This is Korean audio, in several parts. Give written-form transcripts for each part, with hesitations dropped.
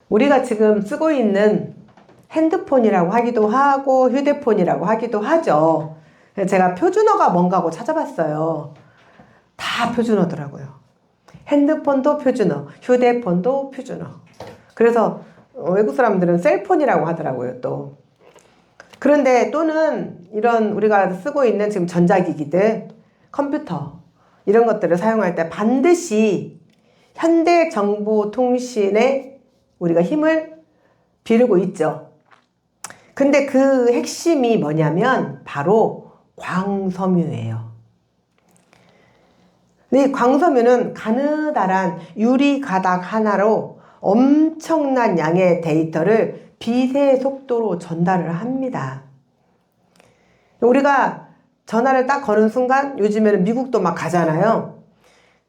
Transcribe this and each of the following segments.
우리가 지금 쓰고 있는 핸드폰이라고 하기도 하고 휴대폰이라고 하기도 하죠. 제가 표준어가 뭔가 하고 찾아봤어요. 다 표준어더라고요. 핸드폰도 표준어, 휴대폰도 표준어. 그래서 외국 사람들은 셀폰이라고 하더라고요, 또. 그런데 또는 이런 우리가 쓰고 있는 지금 전자기기들, 컴퓨터, 이런 것들을 사용할 때 반드시 현대정보통신에 우리가 힘을 기르고 있죠. 근데 그 핵심이 뭐냐면 바로 광섬유예요. 이 광섬유는 가느다란 유리 가닥 하나로 엄청난 양의 데이터를 빛의 속도로 전달을 합니다. 우리가 전화를 딱 거는 순간 요즘에는 미국도 막 가잖아요.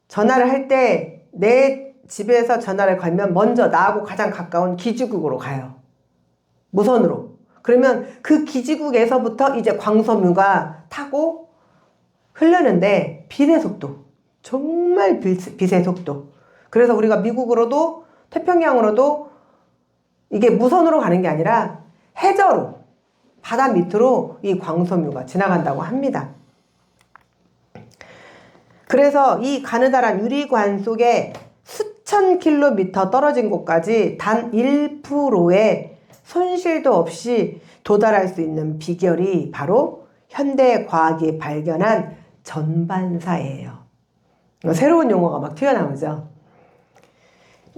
전화를 할 때 내 집에서 전화를 걸면 먼저 나하고 가장 가까운 기지국으로 가요. 무선으로. 그러면 그 기지국에서부터 이제 광섬유가 타고 흐르는데 빛의 속도. 정말 빛의 속도. 그래서 우리가 미국으로도 태평양으로도 이게 무선으로 가는 게 아니라 해저로 바다 밑으로 이 광섬유가 지나간다고 합니다. 그래서 이 가느다란 유리관 속에 수천 킬로미터 떨어진 곳까지 단 1%의 손실도 없이 도달할 수 있는 비결이 바로 현대과학이 발견한 전반사예요. 새로운 용어가 막 튀어나오죠.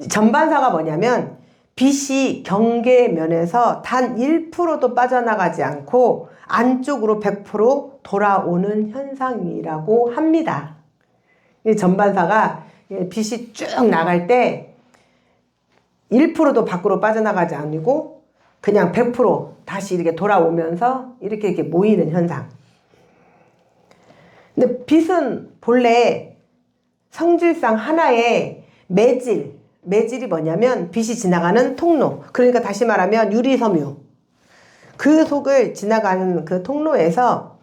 전반사가 뭐냐면 빛이 경계면에서 단 1%도 빠져나가지 않고 안쪽으로 100% 돌아오는 현상이라고 합니다. 이 전반사가 빛이 쭉 나갈 때 1%도 밖으로 빠져나가지 않고 그냥 100% 다시 이렇게 돌아오면서 이렇게 모이는 현상. 근데 빛은 본래 성질상 하나의 매질이 뭐냐면 빛이 지나가는 통로. 그러니까 다시 말하면 유리섬유. 그 속을 지나가는 그 통로에서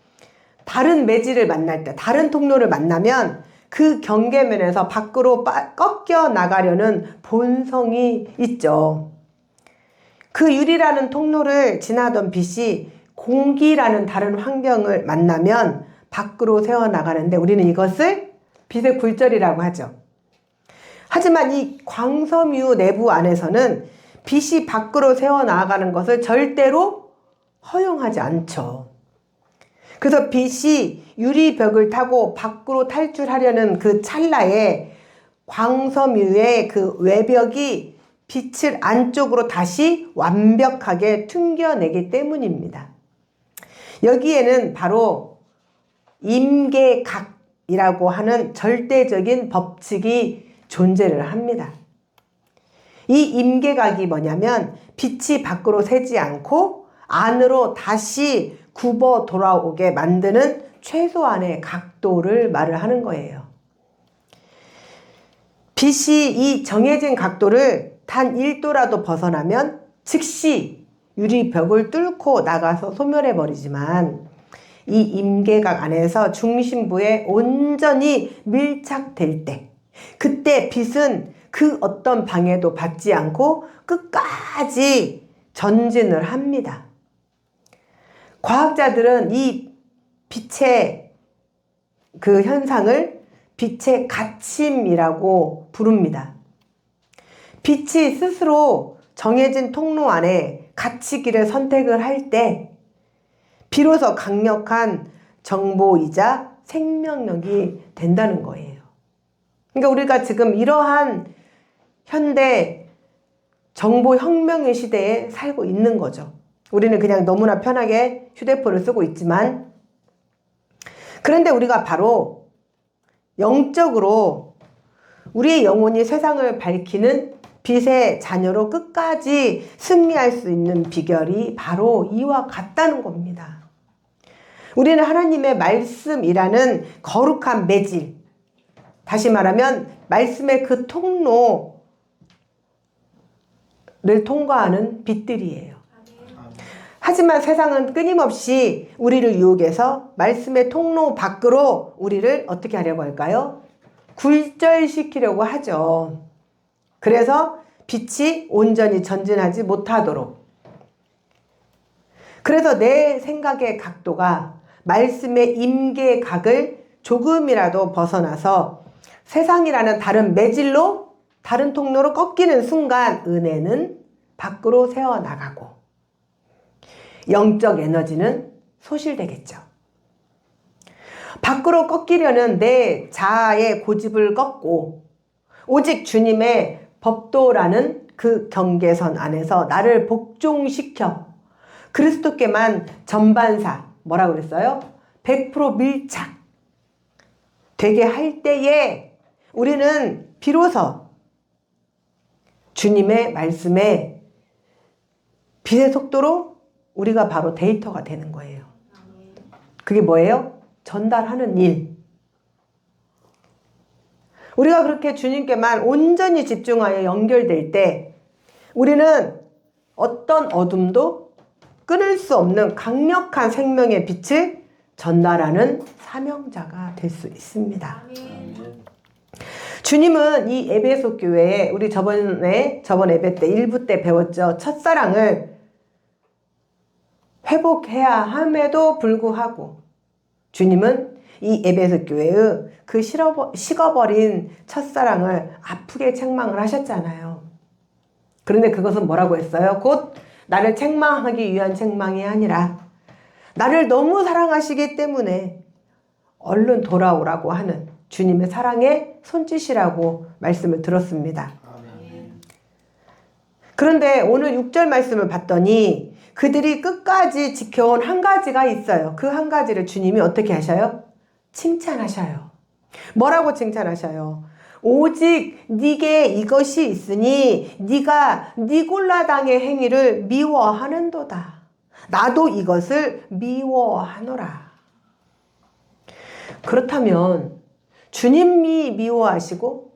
다른 매질을 만날 때, 다른 통로를 만나면 그 경계면에서 밖으로 꺾여 나가려는 본성이 있죠. 그 유리라는 통로를 지나던 빛이 공기라는 다른 환경을 만나면 밖으로 새어나가는데 우리는 이것을 빛의 굴절이라고 하죠. 하지만 이 광섬유 내부 안에서는 빛이 밖으로 새어나가는 것을 절대로 허용하지 않죠. 그래서 빛이 유리벽을 타고 밖으로 탈출하려는 그 찰나에 광섬유의 그 외벽이 빛을 안쪽으로 다시 완벽하게 튕겨내기 때문입니다. 여기에는 바로 임계각이라고 하는 절대적인 법칙이 존재를 합니다. 이 임계각이 뭐냐면 빛이 밖으로 새지 않고 안으로 다시 굽어 돌아오게 만드는 최소한의 각도를 말을 하는 거예요. 빛이 이 정해진 각도를 단 1도라도 벗어나면 즉시 유리벽을 뚫고 나가서 소멸해 버리지만 이 임계각 안에서 중심부에 온전히 밀착될 때 그때 빛은 그 어떤 방해도 받지 않고 끝까지 전진을 합니다. 과학자들은 이 빛의 그 현상을 빛의 갇힘이라고 부릅니다. 빛이 스스로 정해진 통로 안에 갇히기를 선택을 할 때 비로소 강력한 정보이자 생명력이 된다는 거예요. 그러니까 우리가 지금 이러한 현대 정보혁명의 시대에 살고 있는 거죠. 우리는 그냥 너무나 편하게 휴대폰을 쓰고 있지만 그런데 우리가 바로 영적으로 우리의 영혼이 세상을 밝히는 빛의 자녀로 끝까지 승리할 수 있는 비결이 바로 이와 같다는 겁니다. 우리는 하나님의 말씀이라는 거룩한 매질, 다시 말하면 말씀의 그 통로를 통과하는 빛들이에요. 하지만 세상은 끊임없이 우리를 유혹해서 말씀의 통로 밖으로 우리를 어떻게 하려고 할까요? 굴절시키려고 하죠. 그래서 빛이 온전히 전진하지 못하도록. 그래서 내 생각의 각도가 말씀의 임계각을 조금이라도 벗어나서 세상이라는 다른 매질로, 다른 통로로 꺾이는 순간 은혜는 밖으로 새어나가고 영적 에너지는 소실되겠죠. 밖으로 꺾이려는 내 자아의 고집을 꺾고 오직 주님의 법도라는 그 경계선 안에서 나를 복종시켜 그리스도께만 전반사, 뭐라고 그랬어요? 100% 밀착 되게 할 때에 우리는 비로소 주님의 말씀에 빛의 속도로 우리가 바로 데이터가 되는 거예요. 그게 뭐예요? 전달하는 일. 우리가 그렇게 주님께만 온전히 집중하여 연결될 때 우리는 어떤 어둠도 끊을 수 없는 강력한 생명의 빛을 전달하는 사명자가 될 수 있습니다. 주님은 이 에베소 교회에 우리 저번 예배 때 1부 때 배웠죠. 첫사랑을 회복해야 함에도 불구하고 주님은 이 에베소 교회의 그 식어버린 첫사랑을 아프게 책망을 하셨잖아요. 그런데 그것은 뭐라고 했어요? 곧 나를 책망하기 위한 책망이 아니라 나를 너무 사랑하시기 때문에 얼른 돌아오라고 하는 주님의 사랑의 손짓이라고 말씀을 들었습니다. 그런데 오늘 6절 말씀을 봤더니 그들이 끝까지 지켜온 한 가지가 있어요. 그 한 가지를 주님이 어떻게 하셔요? 칭찬하셔요. 뭐라고 칭찬하셔요? 오직 네게 이것이 있으니 네가 니골라당의 행위를 미워하는도다. 나도 이것을 미워하노라. 그렇다면 주님이 미워하시고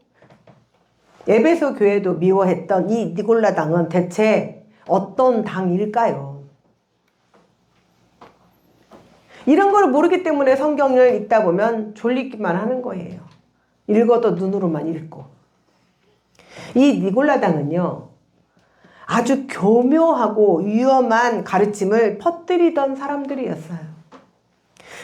에베소 교회도 미워했던 이 니골라당은 대체 어떤 당일까요? 이런 걸 모르기 때문에 성경을 읽다 보면 졸리기만 하는 거예요. 읽어도 눈으로만 읽고. 이 니골라당은요, 아주 교묘하고 위험한 가르침을 퍼뜨리던 사람들이었어요.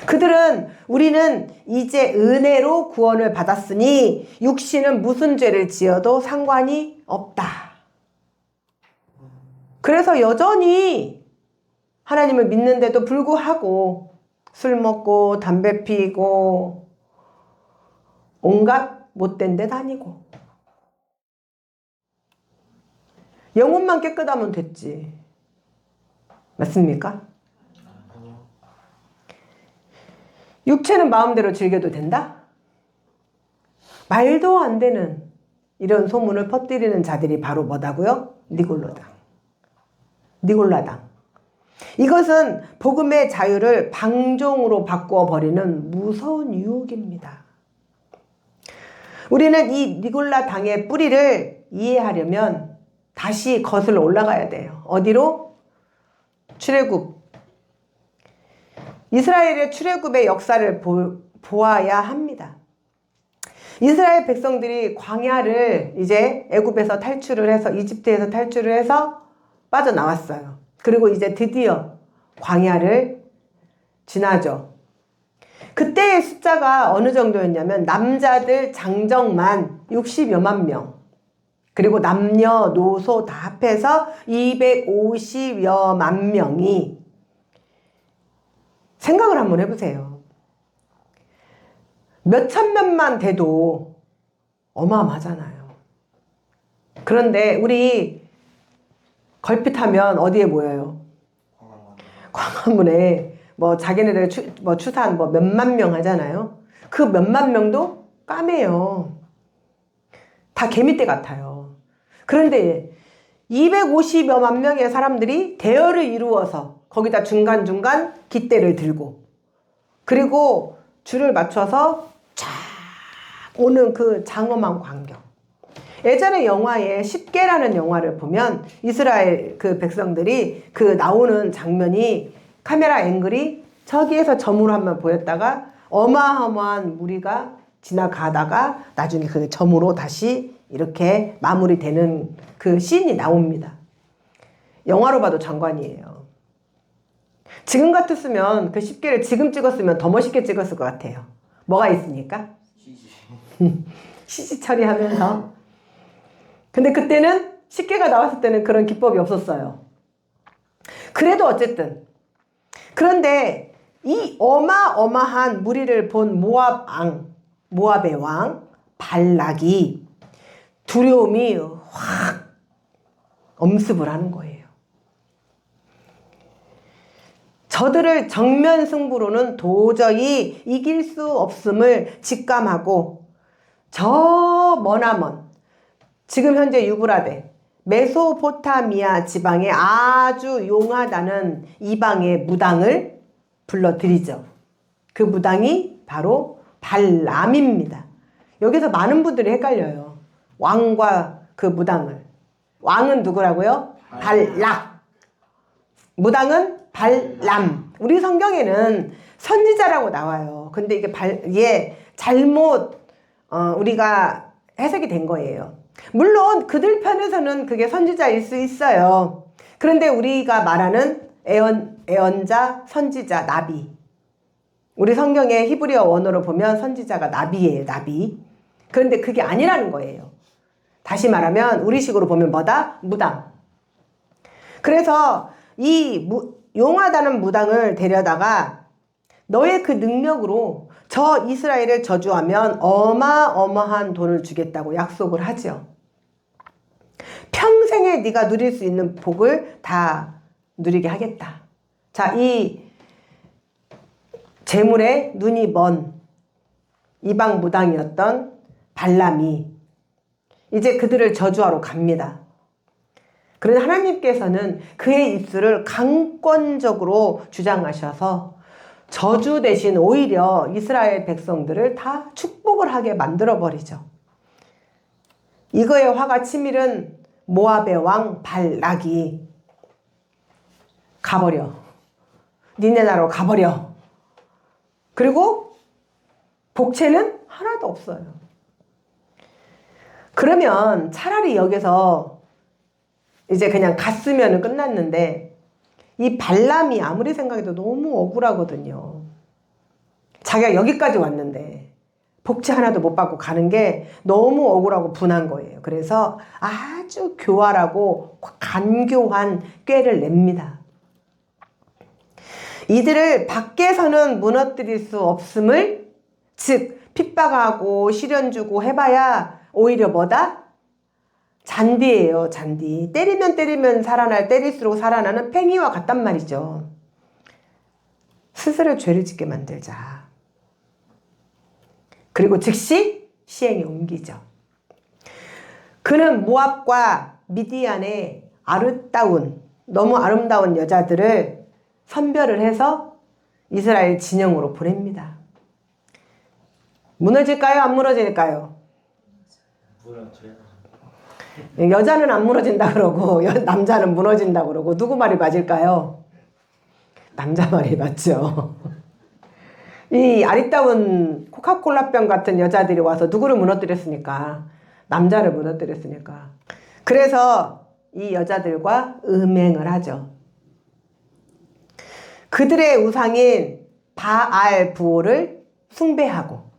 그들은 우리는 이제 은혜로 구원을 받았으니 육신은 무슨 죄를 지어도 상관이 없다. 그래서 여전히 하나님을 믿는데도 불구하고 술 먹고 담배 피고 온갖 못된 데 다니고 영혼만 깨끗하면 됐지. 맞습니까? 육체는 마음대로 즐겨도 된다? 말도 안 되는 이런 소문을 퍼뜨리는 자들이 바로 뭐다고요? 니골라당. 이것은 복음의 자유를 방종으로 바꾸어 버리는 무서운 유혹입니다. 우리는 이 니골라당의 뿌리를 이해하려면 다시 거슬러 올라가야 돼요. 어디로? 출애굽. 이스라엘의 출애굽의 역사를 보아야 합니다. 이스라엘 백성들이 광야를 이제 애굽에서 탈출을 해서 이집트에서 탈출을 해서 빠져나왔어요. 그리고 이제 드디어 광야를 지나죠. 그때의 숫자가 어느 정도였냐면 남자들 장정만 60여만 명, 그리고 남녀노소 다 합해서 250여만 명이, 생각을 한번 해보세요. 몇천명만 돼도 어마어마하잖아요. 그런데 우리 걸핏하면 어디에 모여요? 광화문에 뭐 자기네들 추산 뭐 몇만 명 하잖아요. 그 몇만 명도 까매요. 다 개미떼 같아요. 그런데 250여만 명의 사람들이 대열을 이루어서 거기다 중간중간 깃대를 들고 그리고 줄을 맞춰서 쫙 오는 그 장엄한 광경. 예전에 영화에 10개라는 영화를 보면 이스라엘 그 백성들이 그 나오는 장면이 카메라 앵글이 저기에서 점으로 한번 보였다가 어마어마한 무리가 지나가다가 나중에 그 점으로 다시 이렇게 마무리되는 그 씬이 나옵니다. 영화로 봐도 장관이에요. 지금 같았으면 그 10개를 지금 찍었으면 더 멋있게 찍었을 것 같아요. 뭐가 있으니까? CG 처리하면서. 근데 그때는 10개가 나왔을 때는 그런 기법이 없었어요. 그래도 어쨌든. 그런데 이 어마어마한 무리를 본 모압의 왕 발락이 두려움이 확 엄습을 하는 거예요. 저들을 정면 승부로는 도저히 이길 수 없음을 직감하고 저 머나먼 지금 현재 유브라데 메소포타미아 지방에 아주 용하다는 이방의 무당을 불러들이죠. 그 무당이 바로 발람입니다. 여기서 많은 분들이 헷갈려요. 왕과 그 무당을. 왕은 누구라고요? 발락. 무당은 발람. 우리 성경에는 선지자라고 나와요. 근데 이게 잘못 우리가 해석이 된 거예요. 물론 그들 편에서는 그게 선지자일 수 있어요. 그런데 우리가 말하는 예언자, 선지자, 나비. 우리 성경의 히브리어 원어로 보면 선지자가 나비예요. 나비. 그런데 그게 아니라는 거예요. 다시 말하면 우리식으로 보면 뭐다? 무당. 그래서 이 용하다는 무당을 데려다가 너의 그 능력으로 저 이스라엘을 저주하면 어마어마한 돈을 주겠다고 약속을 하죠. 평생에 네가 누릴 수 있는 복을 다 누리게 하겠다. 자, 이 재물에 눈이 먼 이방 무당이었던 발람이 이제 그들을 저주하러 갑니다. 그런데 하나님께서는 그의 입술을 강권적으로 주장하셔서 저주 대신 오히려 이스라엘 백성들을 다 축복을 하게 만들어버리죠. 이거에 화가 치밀은 모압의 왕 발락이 가버려. 니네 나라로 가버려. 그리고 복채는 하나도 없어요. 그러면 차라리 여기서 이제 그냥 갔으면 끝났는데 이 발람이 아무리 생각해도 너무 억울하거든요. 자기가 여기까지 왔는데 복지 하나도 못 받고 가는 게 너무 억울하고 분한 거예요. 그래서 아주 교활하고 간교한 꾀를 냅니다. 이들을 밖에서는 무너뜨릴 수 없음을, 즉 핍박하고 시련 주고 해봐야 오히려 뭐다? 잔디예요. 잔디. 때리면 살아날, 때릴수록 살아나는 팽이와 같단 말이죠. 스스로 죄를 짓게 만들자. 그리고 즉시 시행에 옮기죠. 그는 모압과 미디안의 너무 아름다운 여자들을 선별을 해서 이스라엘 진영으로 보냅니다. 무너질까요? 안 무너질까요? 무너져요. 여자는 안 무너진다 그러고 남자는 무너진다 그러고 누구 말이 맞을까요? 남자 말이 맞죠. 이 아리따운 코카콜라병 같은 여자들이 와서 누구를 무너뜨렸습니까? 남자를 무너뜨렸으니까. 그래서 이 여자들과 음행을 하죠. 그들의 우상인 바알 부호를 숭배하고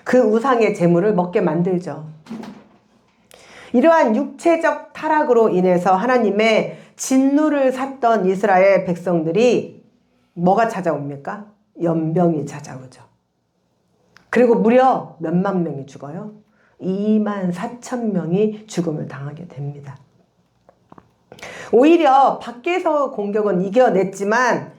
그 우상의 재물을 먹게 만들죠. 이러한 육체적 타락으로 인해서 하나님의 진노를 샀던 이스라엘 백성들이 뭐가 찾아옵니까? 연병이 찾아오죠. 그리고 무려 몇만 명이 죽어요? 24,000명이 죽음을 당하게 됩니다. 오히려 밖에서 공격은 이겨냈지만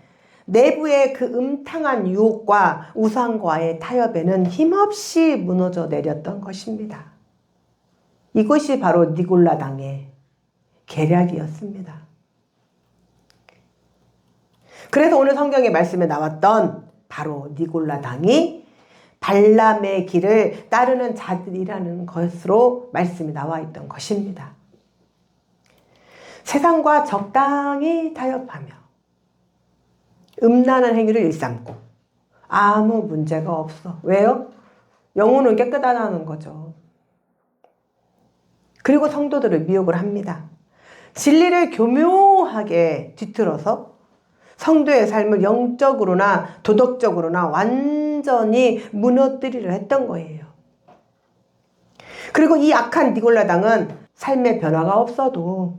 내부의 그 음탕한 유혹과 우상과의 타협에는 힘없이 무너져 내렸던 것입니다. 이것이 바로 니골라당의 계략이었습니다. 그래서 오늘 성경의 말씀에 나왔던 바로 니골라당이 발람의 길을 따르는 자들이라는 것으로 말씀이 나와 있던 것입니다. 세상과 적당히 타협하며 음란한 행위를 일삼고 아무 문제가 없어. 왜요? 영혼은 깨끗하다는 거죠. 그리고 성도들을 미혹을 합니다. 진리를 교묘하게 뒤틀어서 성도의 삶을 영적으로나 도덕적으로나 완전히 무너뜨리려 했던 거예요. 그리고 이 악한 니골라당은 삶의 변화가 없어도,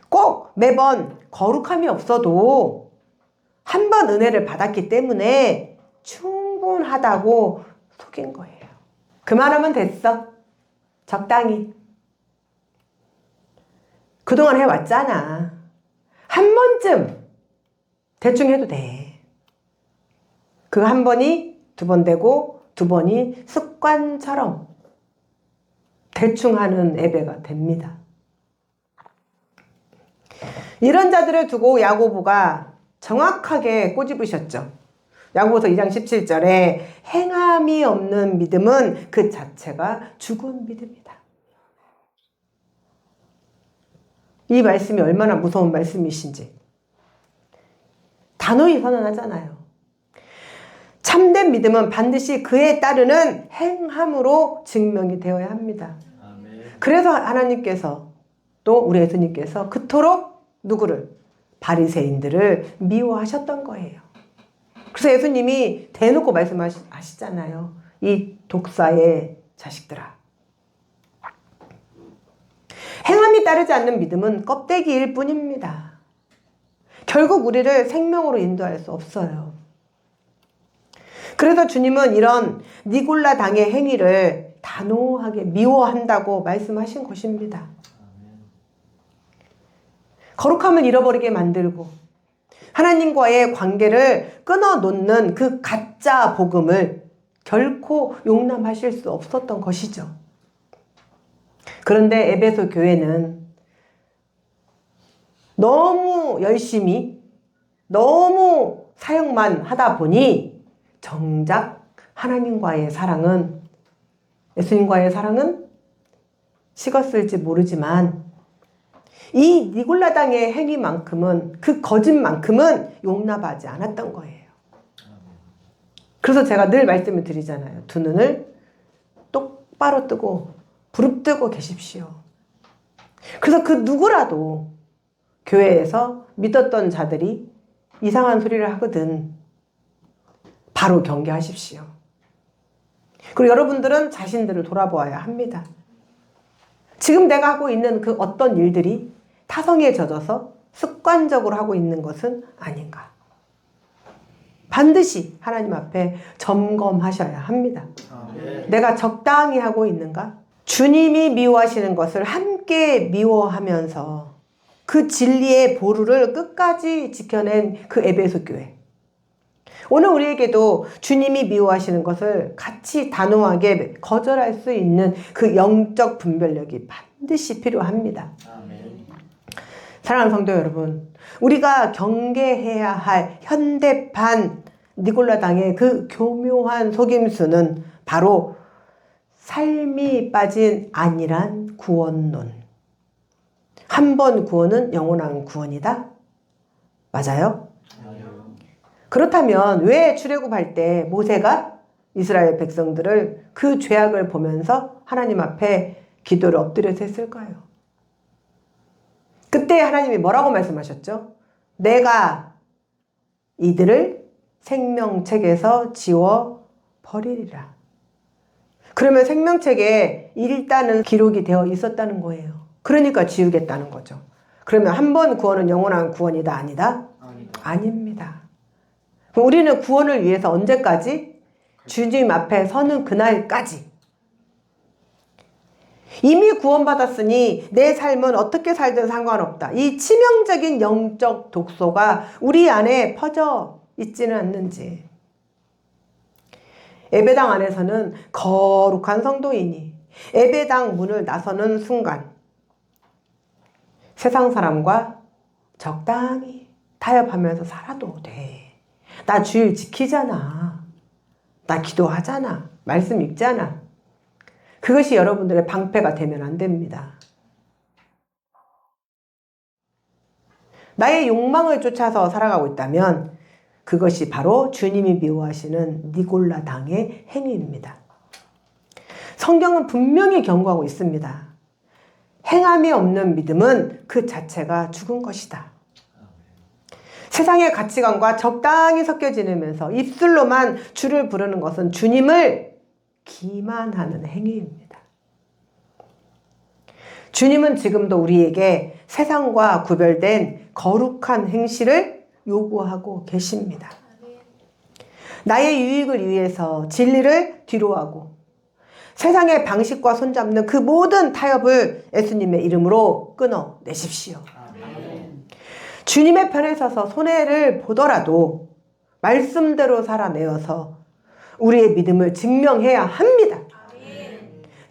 꼭 매번 거룩함이 없어도 한 번 은혜를 받았기 때문에 충분하다고 속인 거예요. 그만하면 됐어. 적당히. 그동안 해왔잖아. 한 번쯤 대충 해도 돼. 그 한 번이 두 번 되고 두 번이 습관처럼 대충 하는 예배가 됩니다. 이런 자들을 두고 야고보가 정확하게 꼬집으셨죠. 야고보서 2장 17절에 행함이 없는 믿음은 그 자체가 죽은 믿음이다. 이 말씀이 얼마나 무서운 말씀이신지 단호히 선언하잖아요. 참된 믿음은 반드시 그에 따르는 행함으로 증명이 되어야 합니다. 그래서 하나님께서 또 우리 예수님께서 그토록 누구를? 바리새인들을 미워하셨던 거예요. 그래서 예수님이 대놓고 말씀하시잖아요. 이 독사의 자식들아. 행함이 따르지 않는 믿음은 껍데기일 뿐입니다. 결국 우리를 생명으로 인도할 수 없어요. 그래서 주님은 이런 니골라 당의 행위를 단호하게 미워한다고 말씀하신 것입니다. 거룩함을 잃어버리게 만들고 하나님과의 관계를 끊어놓는 그 가짜 복음을 결코 용납하실 수 없었던 것이죠. 그런데 에베소 교회는 너무 열심히 너무 사역만 하다 보니 정작 하나님과의 사랑은, 예수님과의 사랑은 식었을지 모르지만 이 니골라당의 행위만큼은, 그 거짓만큼은 용납하지 않았던 거예요. 그래서 제가 늘 말씀을 드리잖아요. 두 눈을 똑바로 뜨고 부릅뜨고 계십시오. 그래서 그 누구라도 교회에서 믿었던 자들이 이상한 소리를 하거든 바로 경계하십시오. 그리고 여러분들은 자신들을 돌아보아야 합니다. 지금 내가 하고 있는 그 어떤 일들이 타성에 젖어서 습관적으로 하고 있는 것은 아닌가. 반드시 하나님 앞에 점검하셔야 합니다. 내가 적당히 하고 있는가? 주님이 미워하시는 것을 함께 미워하면서 그 진리의 보루를 끝까지 지켜낸 그 에베소 교회. 오늘 우리에게도 주님이 미워하시는 것을 같이 단호하게 거절할 수 있는 그 영적 분별력이 반드시 필요합니다. 사랑하는 성도 여러분, 우리가 경계해야 할 현대판 니골라당의 그 교묘한 속임수는 바로 삶이 빠진 안일한 구원론. 한 번 구원은 영원한 구원이다? 맞아요? 그렇다면 왜 출애굽할 때 모세가 이스라엘 백성들을 그 죄악을 보면서 하나님 앞에 기도를 엎드려서 했을까요? 그때 하나님이 뭐라고 말씀하셨죠? 내가 이들을 생명책에서 지워 버리리라. 그러면 생명책에 일단은 기록이 되어 있었다는 거예요. 그러니까 지우겠다는 거죠. 그러면 한 번 구원은 영원한 구원이다? 아니다? 아닙니다. 우리는 구원을 위해서 언제까지? 주님 앞에 서는 그날까지. 이미 구원받았으니 내 삶은 어떻게 살든 상관없다. 이 치명적인 영적 독소가 우리 안에 퍼져 있지는 않는지. 예배당 안에서는 거룩한 성도인이 예배당 문을 나서는 순간 세상 사람과 적당히 타협하면서 살아도 돼. 나 주일 지키잖아. 나 기도하잖아. 말씀 읽잖아. 그것이 여러분들의 방패가 되면 안 됩니다. 나의 욕망을 쫓아서 살아가고 있다면 그것이 바로 주님이 미워하시는 니골라당의 행위입니다. 성경은 분명히 경고하고 있습니다. 행함이 없는 믿음은 그 자체가 죽은 것이다. 세상의 가치관과 적당히 섞여 지내면서 입술로만 주를 부르는 것은 주님을 기만하는 행위입니다. 주님은 지금도 우리에게 세상과 구별된 거룩한 행실을 요구하고 계십니다. 나의 유익을 위해서 진리를 뒤로하고 세상의 방식과 손잡는 그 모든 타협을 예수님의 이름으로 끊어내십시오. 주님의 편에 서서 손해를 보더라도 말씀대로 살아내어서 우리의 믿음을 증명해야 합니다.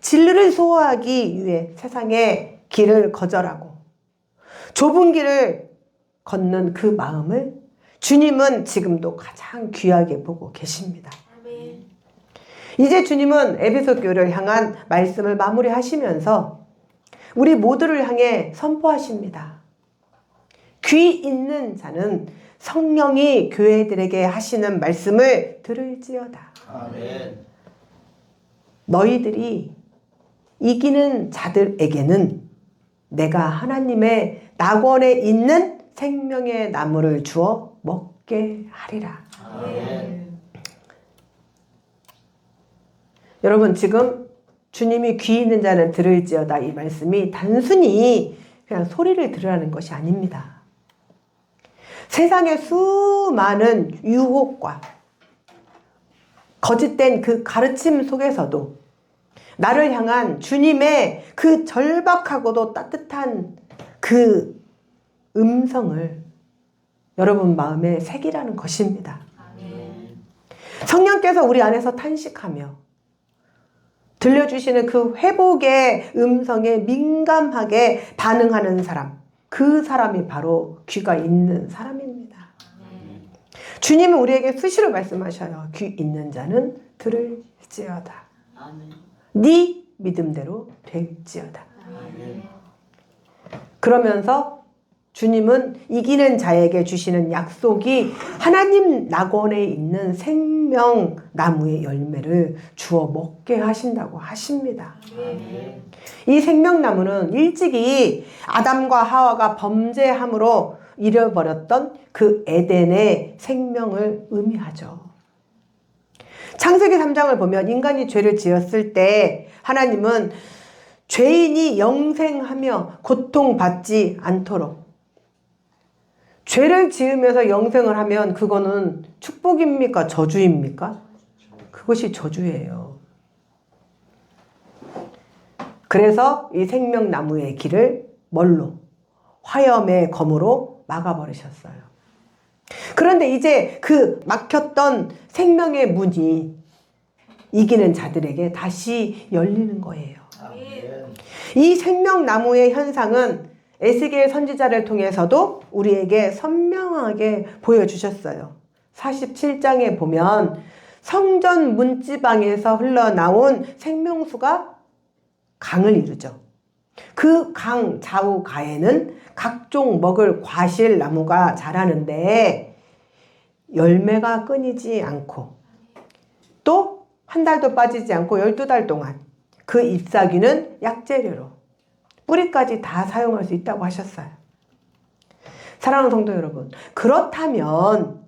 진리를 소화하기 위해 세상의 길을 거절하고 좁은 길을 걷는 그 마음을 주님은 지금도 가장 귀하게 보고 계십니다. 이제 주님은 에베소 교회를 향한 말씀을 마무리하시면서 우리 모두를 향해 선포하십니다. 귀 있는 자는 성령이 교회들에게 하시는 말씀을 들을지어다. 아멘. 너희들이 이기는 자들에게는 내가 하나님의 낙원에 있는 생명의 나무를 주어 먹게 하리라. 아멘. 여러분, 지금 주님이 귀 있는 자는 들을지어다 이 말씀이 단순히 그냥 소리를 들으라는 것이 아닙니다. 세상의 수많은 유혹과 거짓된 그 가르침 속에서도 나를 향한 주님의 그 절박하고도 따뜻한 그 음성을 여러분 마음에 새기라는 것입니다. 성령께서 우리 안에서 탄식하며 들려주시는 그 회복의 음성에 민감하게 반응하는 사람, 그 사람이 바로 귀가 있는 사람입니다. 주님은 우리에게 수시로 말씀하셔요. 귀 있는 자는 들을지어다. 네 믿음대로 될지어다. 그러면서 주님은 이기는 자에게 주시는 약속이 하나님 낙원에 있는 생명나무의 열매를 주어 먹게 하신다고 하십니다. 이 생명나무는 일찍이 아담과 하와가 범죄함으로 잃어버렸던 그 에덴의 생명을 의미하죠. 창세기 3장을 보면 인간이 죄를 지었을 때 하나님은 죄인이 영생하며 고통받지 않도록 죄를 지으면서 영생을 하면 그거는 축복입니까? 저주입니까? 그것이 저주예요. 그래서 이 생명나무의 길을 뭘로? 화염의 검으로 막아버리셨어요. 그런데 이제 그 막혔던 생명의 문이 이기는 자들에게 다시 열리는 거예요. 이 생명나무의 현상은 에스겔 선지자를 통해서도 우리에게 선명하게 보여주셨어요. 47장에 보면 성전 문지방에서 흘러나온 생명수가 강을 이루죠. 그 강 좌우가에는 각종 먹을 과실 나무가 자라는데 열매가 끊이지 않고 또 한 달도 빠지지 않고 12달 동안 그 잎사귀는 약재료로 뿌리까지 다 사용할 수 있다고 하셨어요. 사랑하는 성도 여러분, 그렇다면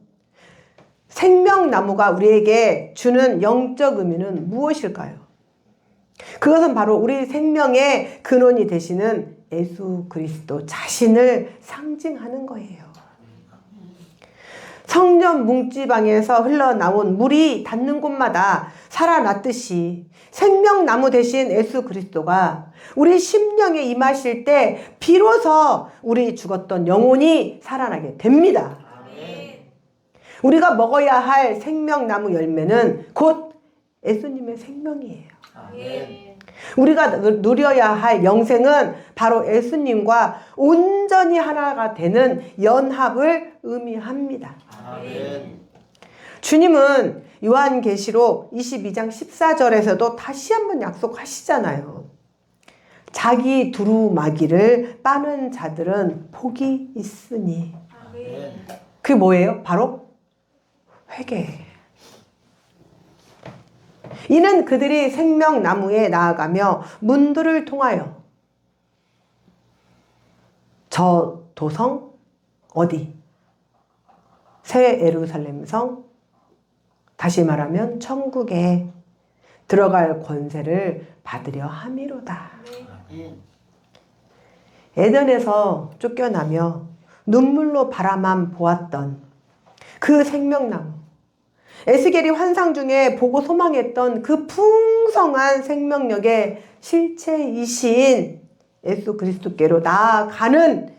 생명나무가 우리에게 주는 영적 의미는 무엇일까요? 그것은 바로 우리 생명의 근원이 되시는 예수 그리스도 자신을 상징하는 거예요. 성전 뭉지방에서 흘러나온 물이 닿는 곳마다 살아났듯이 생명나무 대신 예수 그리스도가 우리 심령에 임하실 때 비로소 우리 죽었던 영혼이 살아나게 됩니다. 우리가 먹어야 할 생명나무 열매는 곧 예수님의 생명이에요. 우리가 누려야 할 영생은 바로 예수님과 온전히 하나가 되는 연합을 의미합니다. 주님은 요한계시록 22장 14절에서도 다시 한번 약속하시잖아요. 자기 두루마기를 빠는 자들은 복이 있으니. 그게 뭐예요? 바로 회개예요. 이는 그들이 생명나무에 나아가며 문들을 통하여 저 도성 어디? 새 예루살렘성, 다시 말하면 천국에 들어갈 권세를 받으려 함이로다. 에덴에서 쫓겨나며 눈물로 바라만 보았던 그 생명나무, 에스겔이 환상 중에 보고 소망했던 그 풍성한 생명력의 실체이신 예수 그리스도께로 나아가는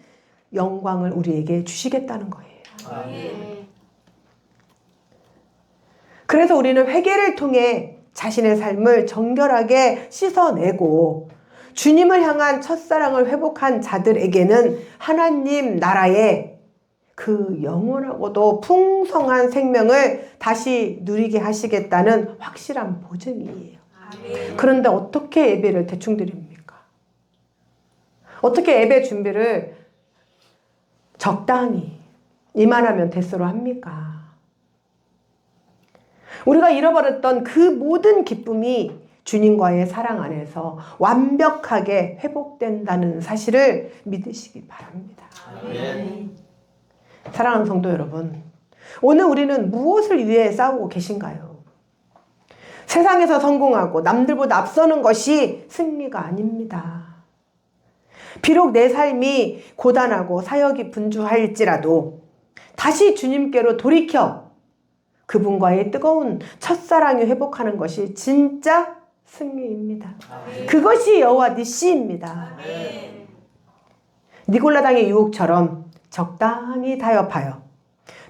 영광을 우리에게 주시겠다는 거예요. 그래서 우리는 회개를 통해 자신의 삶을 정결하게 씻어내고 주님을 향한 첫사랑을 회복한 자들에게는 하나님 나라의 그 영원하고도 풍성한 생명을 다시 누리게 하시겠다는 확실한 보증이에요. 그런데 어떻게 예배를 대충 드립니까? 어떻게 예배 준비를 적당히 이만하면 됐어로 합니까? 우리가 잃어버렸던 그 모든 기쁨이 주님과의 사랑 안에서 완벽하게 회복된다는 사실을 믿으시기 바랍니다. 아멘. 사랑하는 성도 여러분, 오늘 우리는 무엇을 위해 싸우고 계신가요? 세상에서 성공하고 남들보다 앞서는 것이 승리가 아닙니다. 비록 내 삶이 고단하고 사역이 분주할지라도 다시 주님께로 돌이켜 그분과의 뜨거운 첫사랑을 회복하는 것이 진짜 승리입니다. 아멘. 그것이 여호와 니시입니다. 아멘. 니골라당의 유혹처럼 적당히 타협하여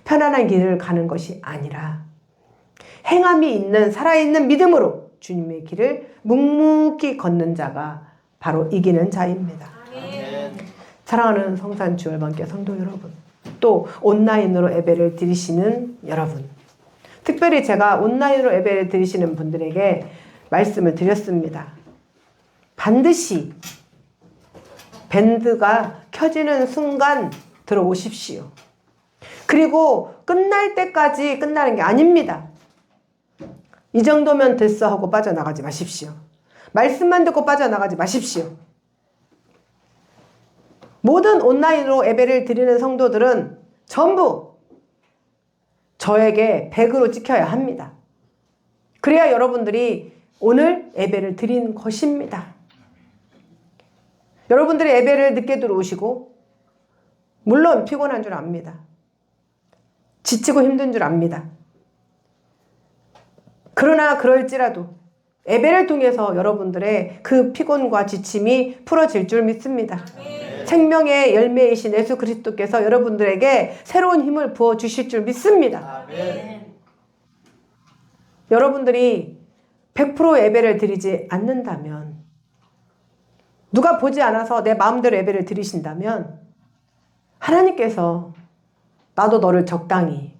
편안한 길을 가는 것이 아니라 행함이 있는 살아있는 믿음으로 주님의 길을 묵묵히 걷는 자가 바로 이기는 자입니다. 아멘. 사랑하는 성산주얼반교 성도 여러분, 또 온라인으로 예배를 드리시는 여러분, 특별히 제가 온라인으로 예배를 드리시는 분들에게 말씀을 드렸습니다. 반드시 밴드가 켜지는 순간 들어오십시오. 그리고 끝날 때까지 끝나는 게 아닙니다. 이 정도면 됐어 하고 빠져나가지 마십시오. 말씀만 듣고 빠져나가지 마십시오. 모든 온라인으로 예배를 드리는 성도들은 전부 저에게 100으로 찍혀야 합니다. 그래야 여러분들이 오늘 예배를 드린 것입니다. 여러분들이 예배를 늦게 들어오시고 물론 피곤한 줄 압니다. 지치고 힘든 줄 압니다. 그러나 그럴지라도 예배를 통해서 여러분들의 그 피곤과 지침이 풀어질 줄 믿습니다. 생명의 열매이신 예수 그리스도께서 여러분들에게 새로운 힘을 부어주실 줄 믿습니다. 아멘. 여러분들이 100% 예배를 드리지 않는다면, 누가 보지 않아서 내 마음대로 예배를 드리신다면 하나님께서 나도 너를 적당히,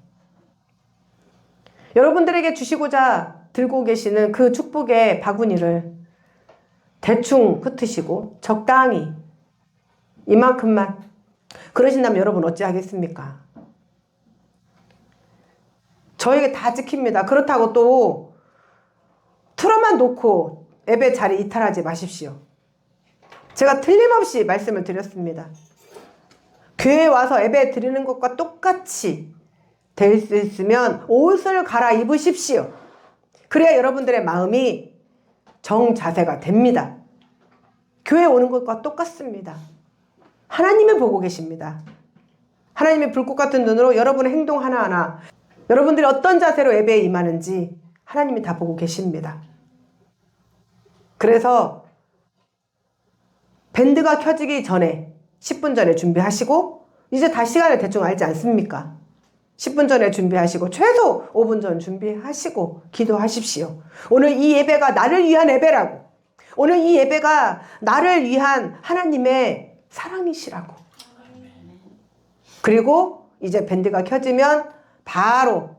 여러분들에게 주시고자 들고 계시는 그 축복의 바구니를 대충 흩으시고 적당히 이만큼만 그러신다면 여러분 어찌하겠습니까? 저에게 다 찍힙니다. 그렇다고 또 틀어만 놓고 예배 자리 이탈하지 마십시오. 제가 틀림없이 말씀을 드렸습니다. 교회에 와서 예배 드리는 것과 똑같이 될 수 있으면 옷을 갈아입으십시오. 그래야 여러분들의 마음이 정자세가 됩니다. 교회에 오는 것과 똑같습니다. 하나님을 보고 계십니다. 하나님의 불꽃 같은 눈으로 여러분의 행동 하나하나, 여러분들이 어떤 자세로 예배에 임하는지 하나님이 다 보고 계십니다. 그래서 밴드가 켜지기 전에 10분 전에 준비하시고, 이제 다 시간을 대충 알지 않습니까? 10분 전에 준비하시고 최소 5분 전 준비하시고 기도하십시오. 오늘 이 예배가 나를 위한 예배라고, 오늘 이 예배가 나를 위한 하나님의 사랑이시라고. 그리고 이제 밴드가 켜지면 바로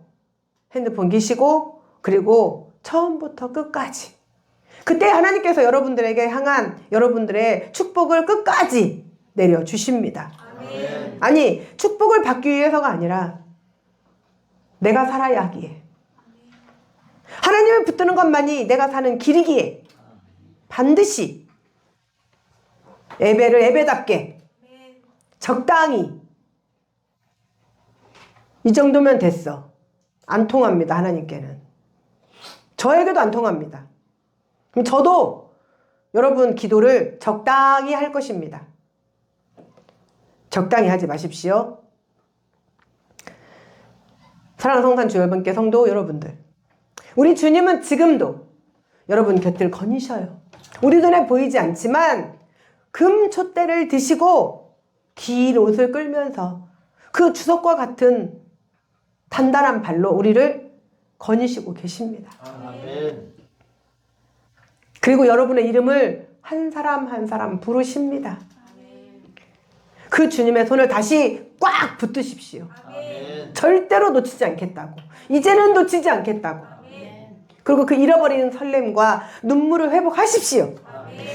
핸드폰 기시고, 그리고 처음부터 끝까지, 그때 하나님께서 여러분들에게 향한 여러분들의 축복을 끝까지 내려주십니다. 아멘. 아니, 축복을 받기 위해서가 아니라 내가 살아야 하기에, 하나님을 붙드는 것만이 내가 사는 길이기에 반드시 예배를 예배답게, 적당히. 이 정도면 됐어. 안 통합니다, 하나님께는. 저에게도 안 통합니다. 그럼 저도 여러분 기도를 적당히 할 것입니다. 적당히 하지 마십시오. 사랑하는 성산주 여러분께 성도 여러분들, 우리 주님은 지금도 여러분 곁을 거니셔요. 우리 눈에 보이지 않지만 금 촛대를 드시고 긴 옷을 끌면서 그 주석과 같은 단단한 발로 우리를 거니시고 계십니다. 아멘. 그리고 여러분의 이름을 한 사람 한 사람 부르십니다. 그 주님의 손을 다시 꽉 붙드십시오. 아멘. 절대로 놓치지 않겠다고. 이제는 놓치지 않겠다고. 그리고 그 잃어버리는 설렘과 눈물을 회복하십시오.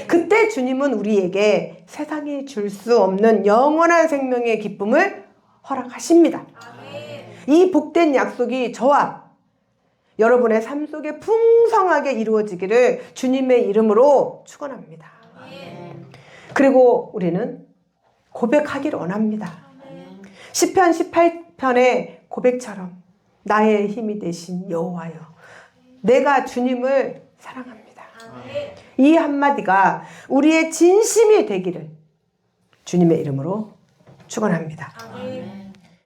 그때 주님은 우리에게 세상이 줄 수 없는 영원한 생명의 기쁨을 허락하십니다. 이 복된 약속이 저와 여러분의 삶 속에 풍성하게 이루어지기를 주님의 이름으로 축원합니다. 그리고 우리는 고백하기를 원합니다. 시편 18편의 고백처럼 나의 힘이 되신 여호와여, 내가 주님을 사랑합니다. 이 한마디가 우리의 진심이 되기를 주님의 이름으로 축원합니다.